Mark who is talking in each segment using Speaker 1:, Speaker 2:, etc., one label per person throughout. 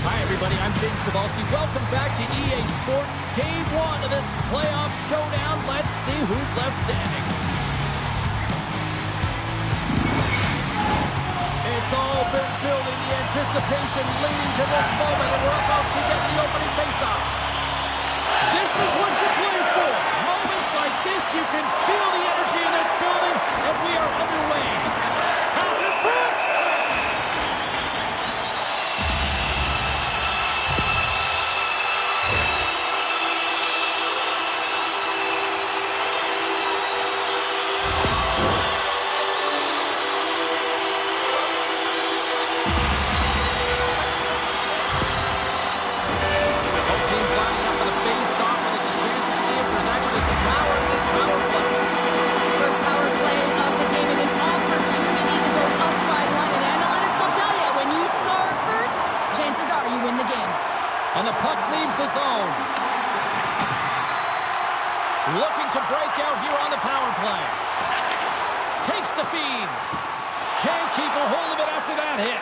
Speaker 1: Hi, everybody. I'm James Cebulski. Welcome back to EA Sports. Game 1 of this playoff showdown. Let's see who's left standing. It's all been building, the anticipation leading to this moment, and we're about to get the opening faceoff. This is what you play for. Moments like this, you can feel the energy in this building, and we are underway. Pass in front. And the puck leaves the zone. Looking to break out here on the power play. Takes the feed. Can't keep a hold of it after that hit.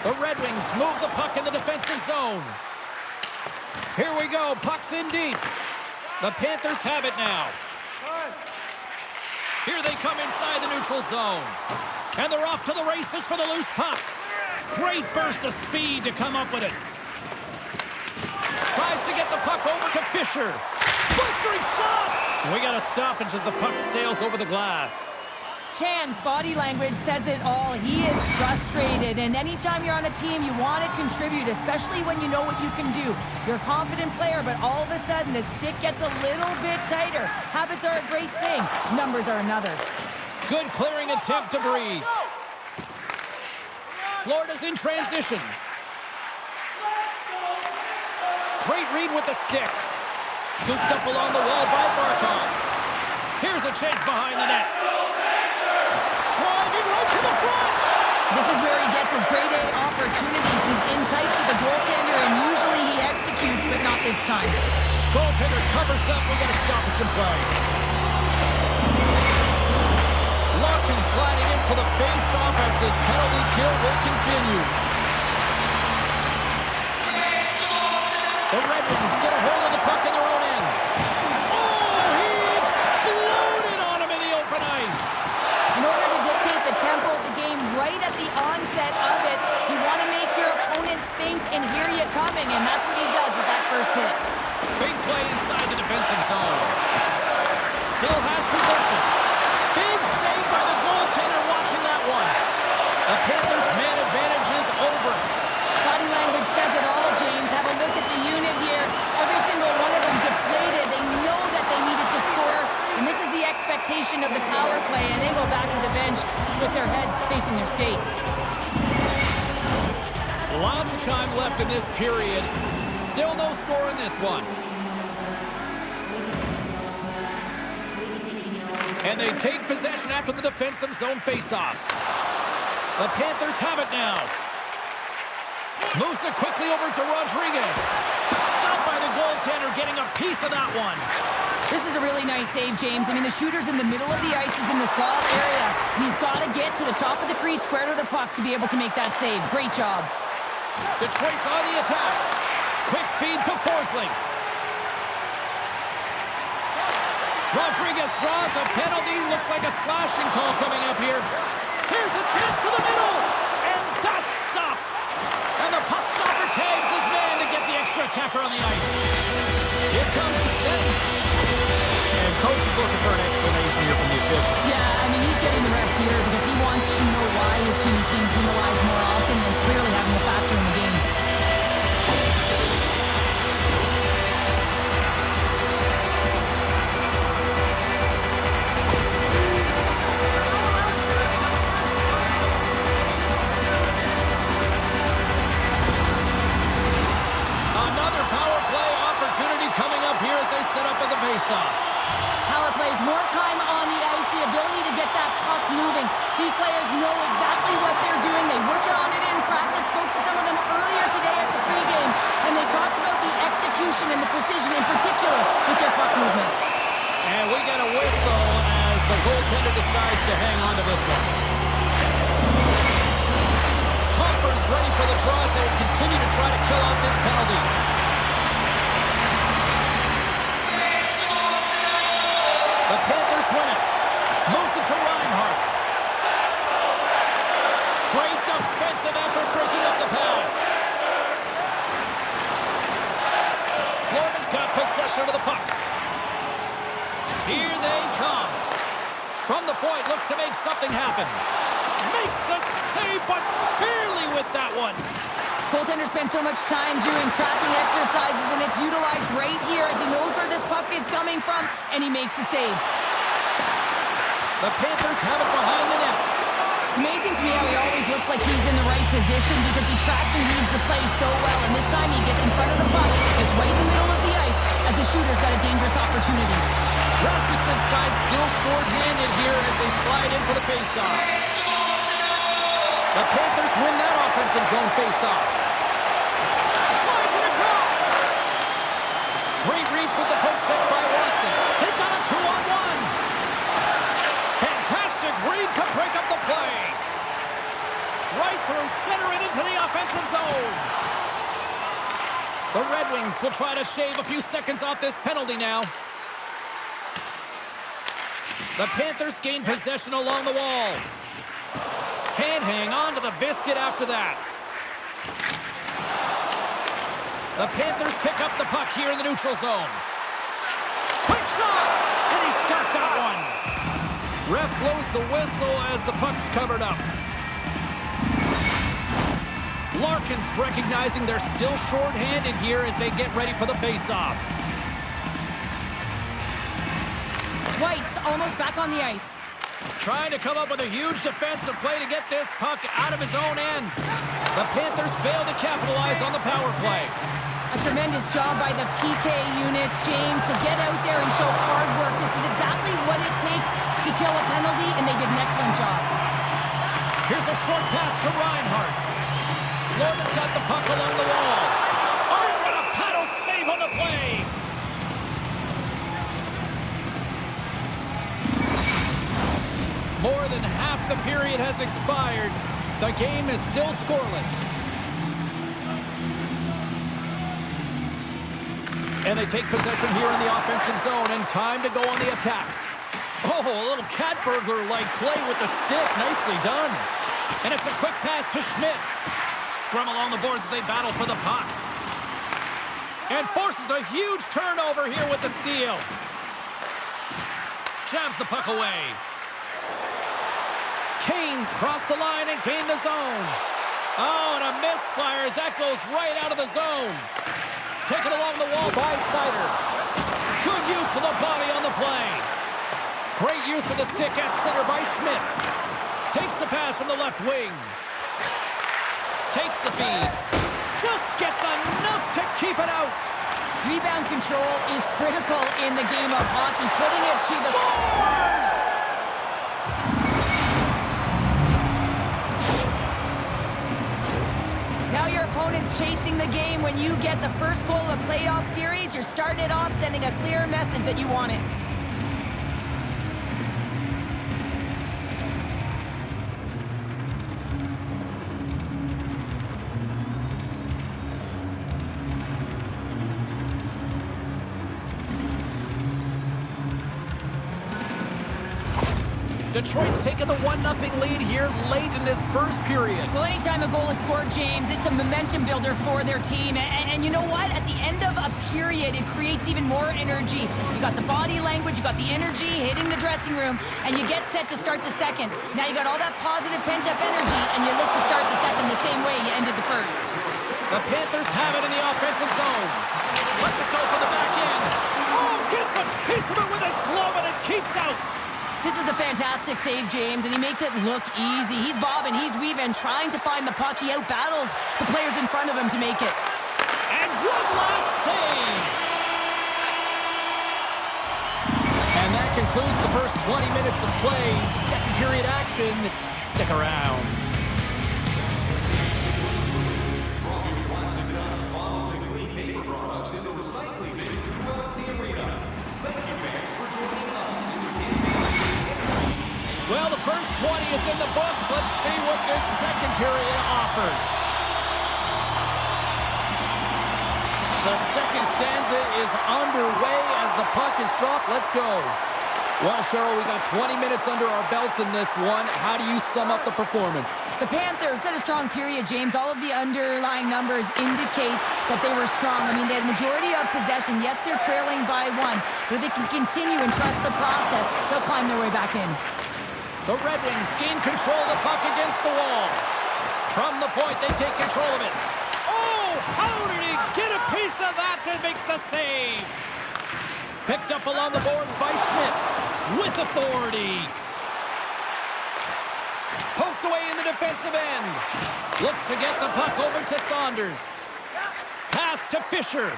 Speaker 1: The Red Wings move the puck in the defensive zone. Here we go. Puck's in deep. The Panthers have it now. Here they come inside the neutral zone. And they're off to the races for the loose puck. Great burst of speed to come up with it. Tries to get the puck over to Fisher. Blistering shot! We got to stop it as the puck sails over the glass.
Speaker 2: Chan's body language says it all. He is frustrated, and anytime you're on a team, you want to contribute, especially when you know what you can do. You're a confident player, but all of a sudden, the stick gets a little bit tighter. Habits are a great thing. Numbers are another.
Speaker 1: Good clearing attempt to breathe. Florida's in transition. Great read with the stick. Scooped up along the wall by Barkov. Here's a chance behind the net. Driving right to the front.
Speaker 2: This is where he gets his grade A opportunities. He's in tight to the goaltender, and usually he executes, but not this time.
Speaker 1: Goaltender covers up. We got to stop it and play. Larkin's gliding in for the face-off as this penalty kill will continue. The Red Wings get a hold of the puck in their own end. Oh, he exploded on him in the open ice.
Speaker 2: In order to dictate the tempo of the game right at the onset of it, you want to make your opponent think and hear you coming, and that's what he does with that first hit.
Speaker 1: Big play inside the defensive zone. Still has possession. Big save by the goaltender watching that one. The Panthers' man advantage is over.
Speaker 2: Body language says it all, James. Have a look at the unit here. Every single one of them deflated. They know that they needed to score, and this is the expectation of the power play, and they go back to the bench with their heads facing their skates.
Speaker 1: Lots of time left in this period. Still no score in this one. And they take possession after the defensive zone faceoff. The Panthers have it now. Moves it quickly over to Rodriguez. Stopped by the goaltender, getting a piece of that one.
Speaker 2: This is a really nice save, James. I mean, the shooter's in the middle of the ice. He's in the slot area, and he's got to get to the top of the crease, square to the puck to be able to make that save. Great job.
Speaker 1: Detroit's on the attack. Quick feed to Forsling. Rodriguez draws a penalty. Looks like a slashing call coming up here. Here's a chance to the middle, and that's stopped. And the puck stopper tags his man to get the extra attacker on the ice. Here comes the sentence. And coach is looking for an explanation here from the official.
Speaker 2: Yeah, I mean, he's getting the refs here because he wants to know why his team is being penalized more often and is clearly having a factor in the game.
Speaker 1: Face-off.
Speaker 2: Power plays, more time on the ice, the ability to get that puck moving. These players know exactly what they're doing. They worked on it in practice, spoke to some of them earlier today at the pregame, and they talked about the execution and the precision in particular with their puck movement.
Speaker 1: And we got a whistle as the goaltender decides to hang on to this one. Compher's ready for the draw as they continue to try to kill off this penalty. The Panthers win it. Moves it to Reinhart. Great defensive effort breaking up the pass. Florida's got possession of the puck. Here they come. From the point, looks to make something happen. Makes the save, but barely with that one.
Speaker 2: Goaltender spends so much time doing tracking exercises, and it's utilized right here as he knows where this puck is coming from, and he makes the save.
Speaker 1: The Panthers have it behind the net.
Speaker 2: It's amazing to me how he always looks like he's in the right position because he tracks and reads the play so well, and this time he gets in front of the puck. It's right in the middle of the ice as the shooter's got a dangerous opportunity.
Speaker 1: Rasmussen side still short-handed here as they slide in for the face-off. The Panthers win that offensive zone face-off. Slides it across. Great reach with the poke check by Watson. They got a 2-on-1. Fantastic read to break up the play. Right through center and into the offensive zone. The Red Wings will try to shave a few seconds off this penalty now. The Panthers gain possession along the wall. Can't hang on to the biscuit after that. The Panthers pick up the puck here in the neutral zone. Quick shot! And he's got that one. Ref blows the whistle as the puck's covered up. Larkin's recognizing they're still short-handed here as they get ready for the face-off.
Speaker 2: White's almost back on the ice.
Speaker 1: Trying to come up with a huge defensive play to get this puck out of his own end. The Panthers fail to capitalize on the power play.
Speaker 2: A tremendous job by the PK units, James, to get out there and show hard work. This is exactly what it takes to kill a penalty, and they did an excellent job.
Speaker 1: Here's a short pass to Reinhart. Florida's got the puck along the wall. Oh, what a paddle save on the play. More than half the period has expired. The game is still scoreless. And they take possession here in the offensive zone, and time to go on the attack. Oh, a little cat burglar-like play with the stick. Nicely done. And it's a quick pass to Schmidt. Scrum along the boards as they battle for the puck. And forces a huge turnover here with the steal. Jabs the puck away. Canes cross the line and gain the zone. Oh, and a misfire as that goes right out of the zone. Taken along the wall by Seider. Good use of the body on the play. Great use of the stick at center by Schmidt. Takes the pass from the left wing. Takes the feed. Just gets enough to keep it out.
Speaker 2: Rebound control is critical in the game of hockey. Putting it to the...
Speaker 1: Scores!
Speaker 2: Now your opponent's chasing the game. When you get the first goal of a playoff series, you're starting it off sending a clear message that you want it.
Speaker 1: Detroit's taken the 1-0 lead here late in this first period.
Speaker 2: Well, anytime a goal is scored, James, it's a momentum builder for their team. And you know what? At the end of a period, it creates even more energy. You got the body language, you got the energy hitting the dressing room, and you get set to start the second. Now you got all that positive pent-up energy, and you look to start the second the same way you ended the first.
Speaker 1: The Panthers have it in the offensive zone. Lets it go for the back end. Oh, gets a piece of it with his glove, and it keeps out.
Speaker 2: This is a fantastic save, James, and he makes it look easy. He's bobbing, he's weaving, trying to find the puck. He outbattles the players in front of him to make it.
Speaker 1: And one last save. And that concludes the first 20 minutes of play. Second period action. Stick around. Well, the first 20 is in the books. Let's see what this second period offers. second stanza is underway as the puck is dropped. Let's go. Well, Cheryl, we got 20 minutes under our belts in this one. How do you sum up the performance?
Speaker 2: The Panthers had a strong period, James. All of the underlying numbers indicate that they were strong. I mean, they had majority of possession. Yes, they're trailing by one, but they can continue and trust the process. They'll climb their way back in.
Speaker 1: The Red Wings gain control of the puck against the wall. From the point, they take control of it. Oh, how did he get a piece of that to make the save? Picked up along the boards by Schmidt with authority. Poked away in the defensive end. Looks to get the puck over to Saunders. Pass to Fisher.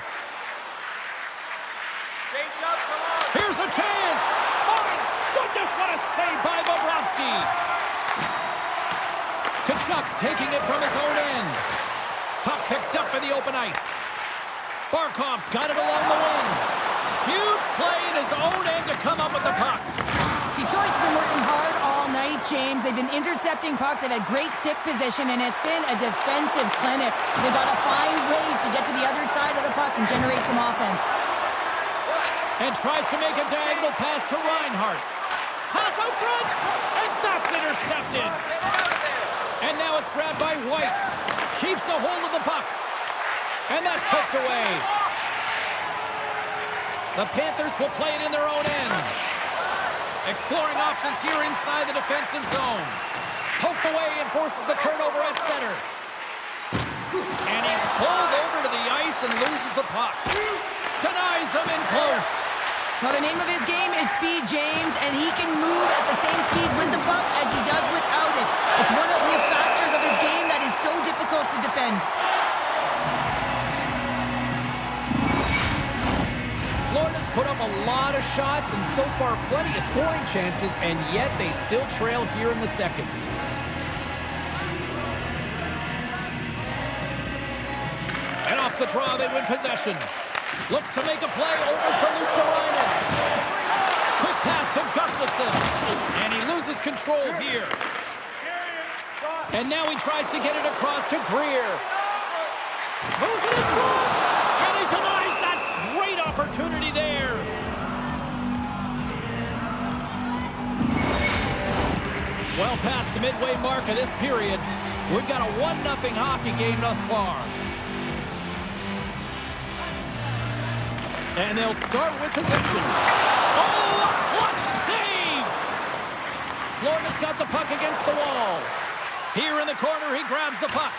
Speaker 3: Change up, come on.
Speaker 1: Here's a chance. My goodness, what a save by Bobrovsky. Kachuk's taking it from his own end. Puck picked up in the open ice. Barkov's got it along the wing. Huge play in his own end to come up with the puck.
Speaker 2: Detroit's been working hard all night, James. They've been intercepting pucks. They've had great stick position, and it's been a defensive clinic. They've got to find ways to get to the other side of the puck and generate some offense.
Speaker 1: And tries to make a diagonal pass to Reinhart. Pass out front, and that's intercepted. And now it's grabbed by White. Keeps a hold of the puck. And that's poked away. The Panthers will play it in their own end. Exploring options here inside the defensive zone. Poked away and forces the turnover at center. And he's pulled over to the ice and loses the puck. Denies him in close.
Speaker 2: Now, the name of his game is speed, James, and he can move at the same speed with the puck as he does without it. It's one of his factors of his game that is so difficult to defend.
Speaker 1: Florida's put up a lot of shots and so far plenty of scoring chances, and yet they still trail here in the second. And off the draw, they win possession. Looks to make a play over to Luosterainen. Quick pass to Gustafsson. And he loses control here. And now he tries to get it across to Greer. Moves it in front. And he denies that great opportunity there. Well past the midway mark of this period, we've got a 1-0 hockey game thus far. And they'll start with possession. Oh, a clutch save! Florida's got the puck against the wall. Here in the corner, he grabs the puck.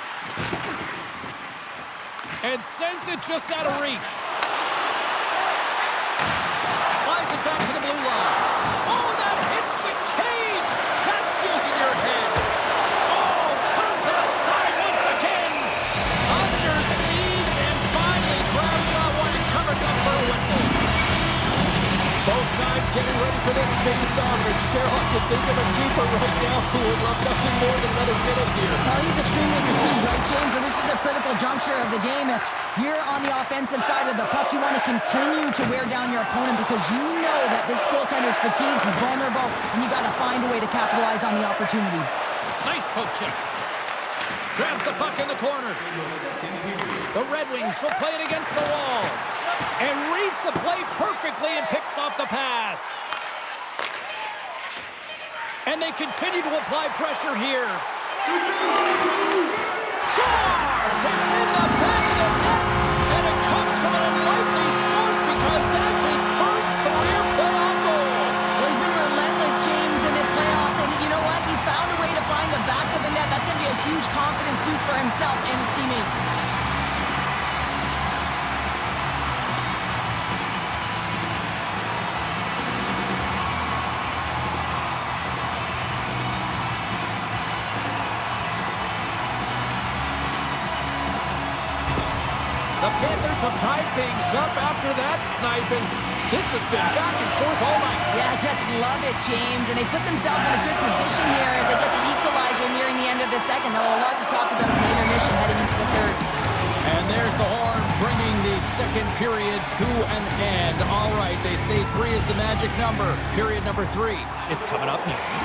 Speaker 1: And sends it just out of reach. Slides it back to the blue line. Oh, that hits the cage! That's using your head. Oh, turns it aside once again. Under siege and finally grabs that one and covers up for a whistle. Both sides getting ready for this face-off, and Cheryl can think of a keeper right now who would love nothing more than another minute here.
Speaker 2: Well, he's extremely fatigued, right, James? So this is a critical juncture of the game. If you're on the offensive side of the puck, you want to continue to wear down your opponent because you know that this goaltender's fatigued, he's vulnerable, and you got to find a way to capitalize on the opportunity.
Speaker 1: Nice poke check. Grabs the puck in the corner. The Red Wings will play it against the wall. And reads the play perfectly and picks off the pass. And they continue to apply pressure here. Scores! It's in the back of the net. And it comes from an unlikely source because that's his first career playoff goal.
Speaker 2: Well, he's been relentless, James, in this playoffs. And you know what? He's found a way to find the back of the net. That's going to be a huge confidence boost for himself and his teammates.
Speaker 1: The Panthers have tied things up after that sniping. This has been back and forth all night.
Speaker 2: Yeah, just love it, James. And they put themselves in a good position here as they get the equalizer nearing the end of the second. They'll have a lot to talk about in the intermission heading into the third.
Speaker 1: And there's the horn bringing the second period to an end. All right, they say 3 is the magic number. Period number 3 is coming up next.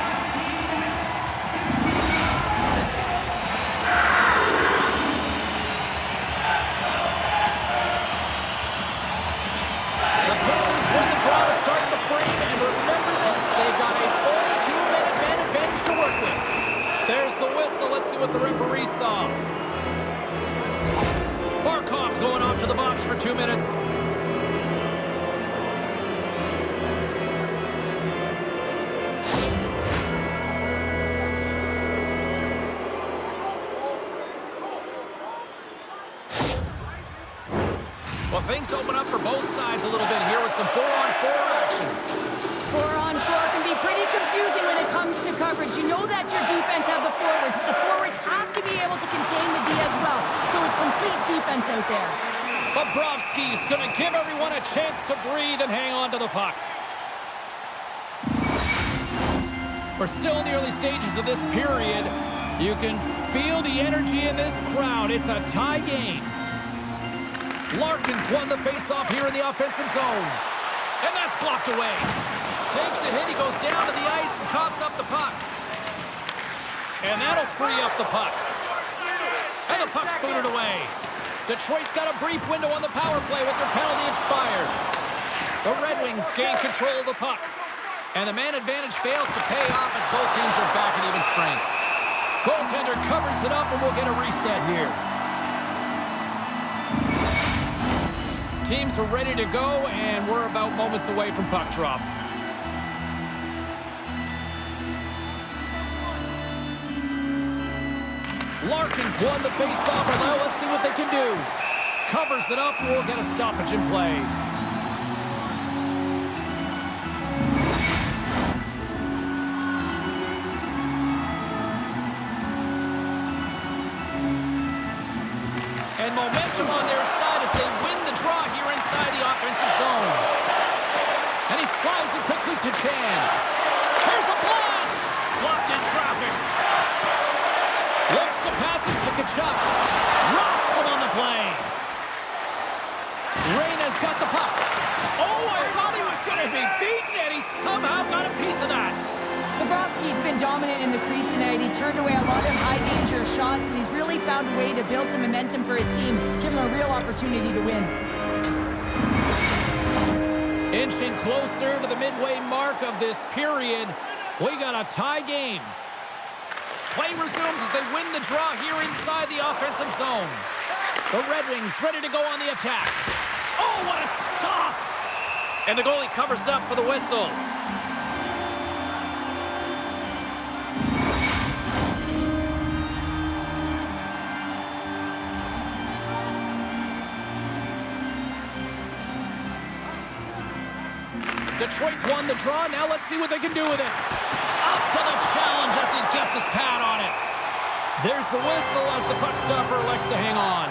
Speaker 1: going off to the box for 2 minutes. Well, things open up for both sides a little bit here with some 4-on-4 action.
Speaker 2: 4-on-4 can be pretty confusing when it comes to coverage. You know that your defense have the forwards, but the forwards have to be able to contain the D as well. So it's complete defense out there.
Speaker 1: Bobrovsky's going to give everyone a chance to breathe and hang on to the puck. We're still in the early stages of this period. You can feel the energy in this crowd. It's a tie game. Larkins won the faceoff here in the offensive zone. And that's blocked away. Takes a hit, he goes down to the ice and coughs up the puck. And that'll free up the puck. And the puck's booted away. Detroit's got a brief window on the power play with their penalty expired. The Red Wings gain control of the puck. And the man advantage fails to pay off as both teams are back at even strength. Goaltender covers it up and we'll get a reset here. Teams are ready to go, and we're about moments away from puck drop. Larkins won the faceoff, and now let's see what they can do. Covers it up, and we'll get a stoppage in play. And momentum on their side as they win the draw here inside the offensive zone. And he slides it quickly to Chan. Here's a blast! Blocked in traffic. Looks to pass it to Tkachuk. Rocks him on the play. Reyna's got the puck. Oh, I thought he was going to be beaten, and he somehow got a piece of that.
Speaker 2: Bobrovsky's been dominant in the crease tonight. He's turned away a lot of high-danger shots, and he's really found a way to build some momentum for his team, give him a real opportunity to win.
Speaker 1: Inching closer to the midway mark of this period, we got a tie game. Play resumes as they win the draw here inside the offensive zone. The Red Wings ready to go on the attack. Oh, what a stop! And the goalie covers up for the whistle. Detroit's won the draw. Now let's see what they can do with it. Up to the challenge as he gets his pad on it. There's the whistle as the puck stopper elects to hang on.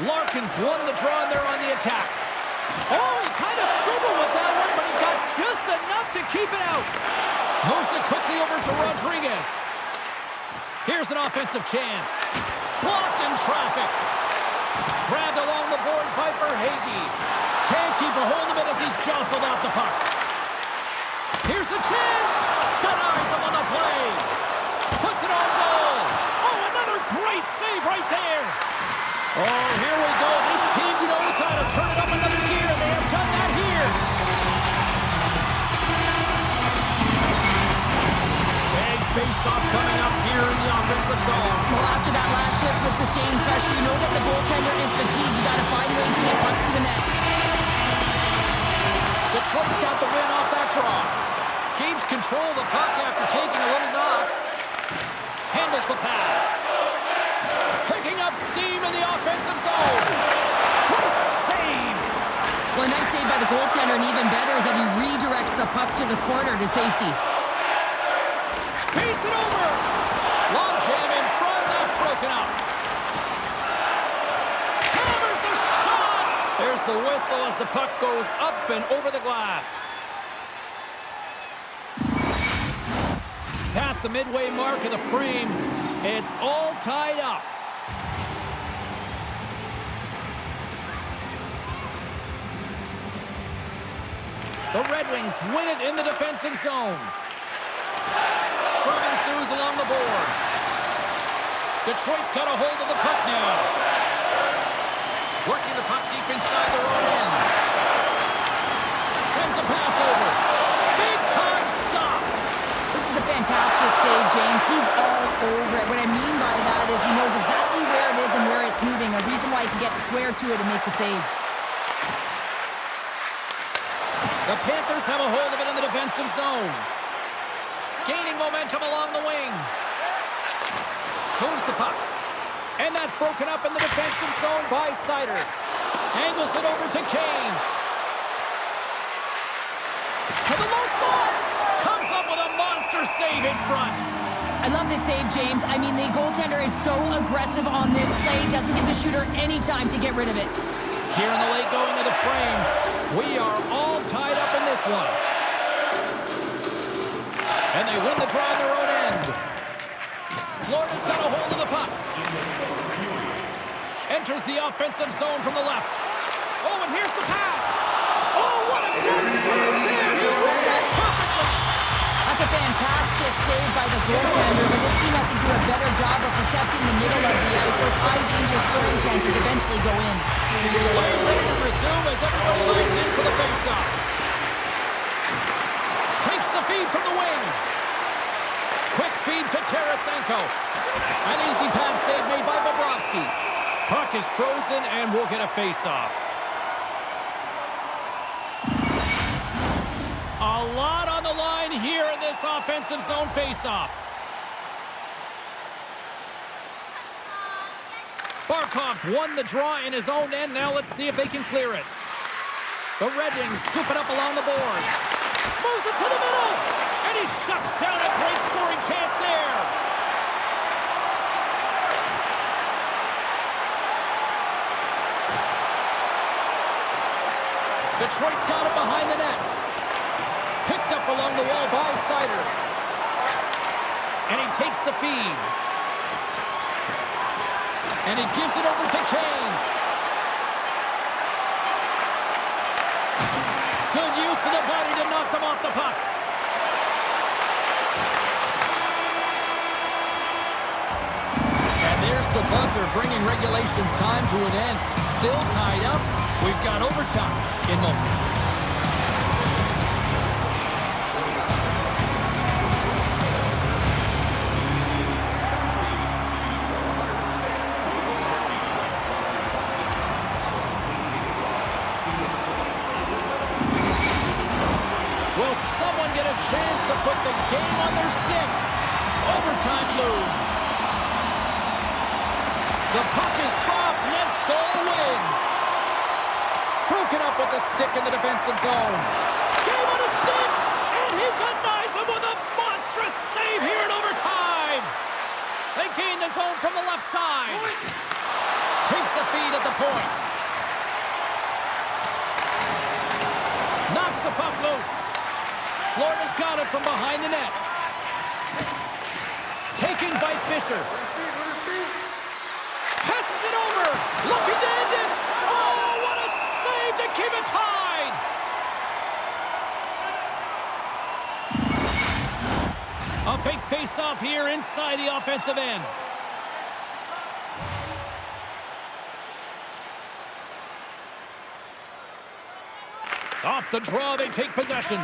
Speaker 1: Larkins won the draw and they're on the attack. Oh, he kind of struggled with that one, but he got just enough to keep it out. Moves it quickly over to Rodriguez. Here's an offensive chance. Blocked in traffic. Grabbed along the boards by Verhaeghe. Can't keep a hold of it as he's jostled out the puck. Here's a chance. Denies him on the play. Puts it on goal. Oh, another great save right there. Oh, here we go. This team knows how to turn it up another gear. They have done that here. Face-off coming up here in the offensive zone.
Speaker 2: Well, after that last shift with sustained pressure, you know that the goaltender is fatigued. You got to find ways to get pucks to the net.
Speaker 1: Detroit's got the win off that draw. Keeps control of the puck after taking a little knock. Handles the pass. Picking up steam in the offensive zone. Great save.
Speaker 2: Well, a nice save by the goaltender, and even better is that he redirects the puck to the corner to safety.
Speaker 1: Beats it over. Long jam in front. That's broken up. Hammers the shot. There's the whistle as the puck goes up and over the glass. Past the midway mark of the frame. It's all tied up. The Red Wings win it in the defensive zone. Scrum ensues along the boards. Detroit's got a hold of the puck now. Working the puck deep inside their own end. Sends a pass over. Big time
Speaker 2: there to it and make the save.
Speaker 1: The Panthers have a hold of it in the defensive zone. Gaining momentum along the wing. Moves the puck. And that's broken up in the defensive zone by Seider. Angles it over to Kane. To the low slot. Comes up with a monster save in front.
Speaker 2: I love this save, James. I mean, the goaltender is so aggressive on this play. Doesn't give the shooter any time to get rid of it.
Speaker 1: Here in the late going of the frame, we are all tied up in this one. And they win the draw on their own end. Florida's got a hold of the puck. Enters the offensive zone from the left. Oh, and here's the pass. Oh, what a good save there. He read that perfectly.
Speaker 2: That's a fantastic save by the goaltender, but this team has to do a better job of protecting the middle of the ice. Those high-danger scoring chances eventually go in.
Speaker 1: Play ready to resume as everybody lines in for the face-off. Takes the feed from the wing. Quick feed to Tarasenko. An easy pad save made by Bobrovsky. Puck is frozen and we'll get a face-off. A lot on the line here in this offensive zone face-off. Barkov's won the draw in his own end. Now let's see if they can clear it. The Red Wings scoop it up along the boards. Moves it to the middle. And he shuts down a great scoring chance there. Detroit's got it behind the net. Picked up along the wall by Seider. And he takes the feed. And he gives it over to Kane. Good use of the body to knock them off the puck. And there's the buzzer, bringing regulation time to an end. Still tied up. We've got overtime in moments. Will someone get a chance to put the game on their stick? Overtime looms. The puck is dropped. Next goal wins. Broken up with the stick in the defensive zone. Game on a stick, and he denies him with a monstrous save here in overtime. They gain the zone from the left side. Takes the feed at the point. Knocks the puck loose. Florida's got it from behind the net. Taken by Fisher. Passes it over. Looking to end it. Oh, what a save to keep it tied. A big face-off here inside the offensive end. Off the draw, they take possession.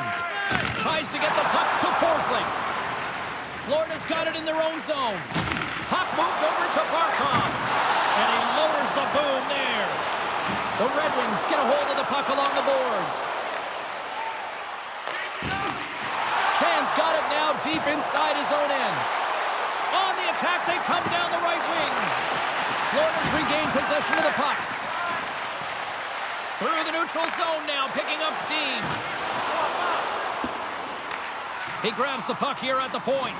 Speaker 1: Tries to get the puck to Forsling. Florida's got it in their own zone. Puck moved over to Barkov. And he lowers the boom there. The Red Wings get a hold of the puck along the boards. Chan's got it now deep inside his own end. On the attack, they come down the right wing. Florida's regained possession of the puck. Through the neutral zone now, picking up steam. He grabs the puck here at the point.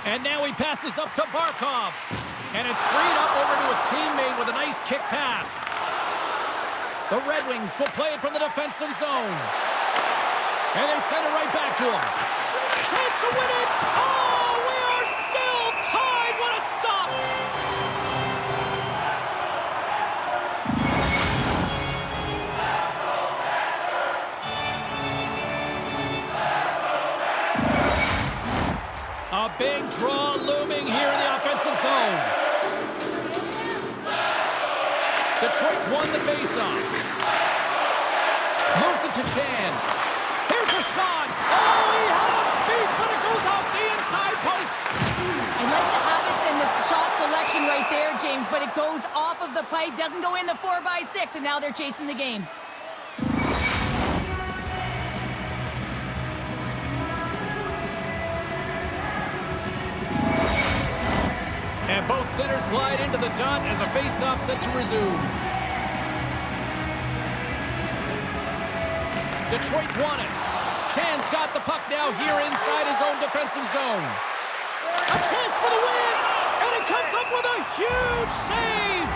Speaker 1: And now he passes up to Barkov. And it's freed up over to his teammate with a nice kick pass. The Red Wings will play it from the defensive zone. And they send it right back to him. Chance to win it. Oh, we are still tied. What a stop. A big draw looming here in the offensive zone. Detroit's won the faceoff. Moves it to Chan. Here's a shot. Oh, he had a beat, but it goes off the inside post.
Speaker 2: I like the habits and the shot selection right there, James, but it goes off of the pipe, doesn't go in the 4x6, and now they're chasing the game.
Speaker 1: And both centers glide into the dot as a face-off set to resume. Detroit's won it. Chan's got the puck now here inside his own defensive zone. A chance for the win! And it comes up with a huge save!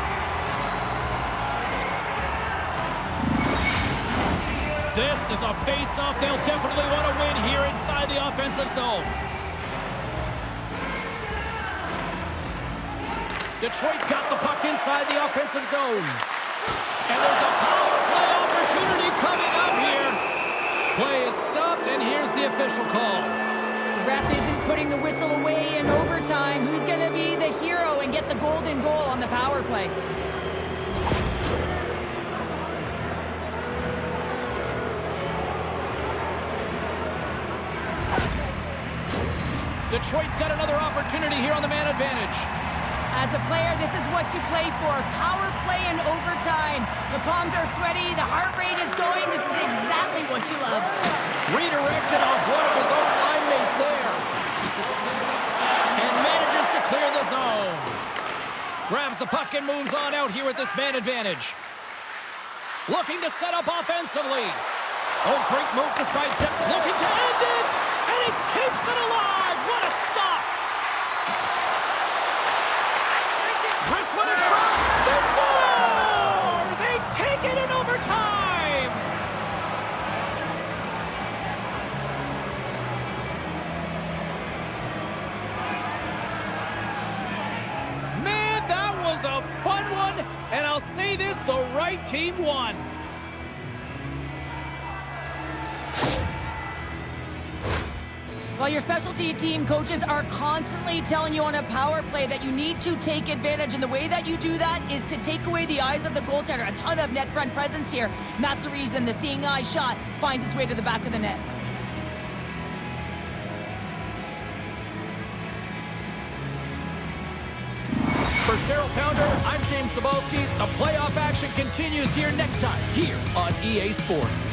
Speaker 1: This is a face-off they'll definitely want to win here inside the offensive zone. Detroit's got the puck inside the offensive zone. And there's a power play opportunity coming up here. Play is stopped, and here's the official call.
Speaker 2: The ref isn't putting the whistle away in overtime. Who's going to be the hero and get the golden goal on the power play?
Speaker 1: Detroit's got another opportunity here on the man advantage.
Speaker 2: As a player, this is what you play for. Power play in overtime. The palms are sweaty. The heart rate is going. This is exactly what you love.
Speaker 1: Redirected off one of his own line mates there. And manages to clear the zone. Grabs the puck and moves on out here with this man advantage. Looking to set up offensively. Oh, great move to sidestep. Looking to end it. And he keeps it alive. What a stop. Brisswood in front. They score! They take it in overtime. Man, that was a fun one. And I'll say this, the right team won.
Speaker 2: Well, your specialty team coaches are constantly telling you on a power play that you need to take advantage, and the way that you do that is to take away the eyes of the goaltender. A ton of net front presence here, and that's the reason the seeing eye shot finds its way to the back of the net.
Speaker 1: For Cheryl Pounder, I'm James Cebulski. The playoff action continues here next time, here on EA Sports.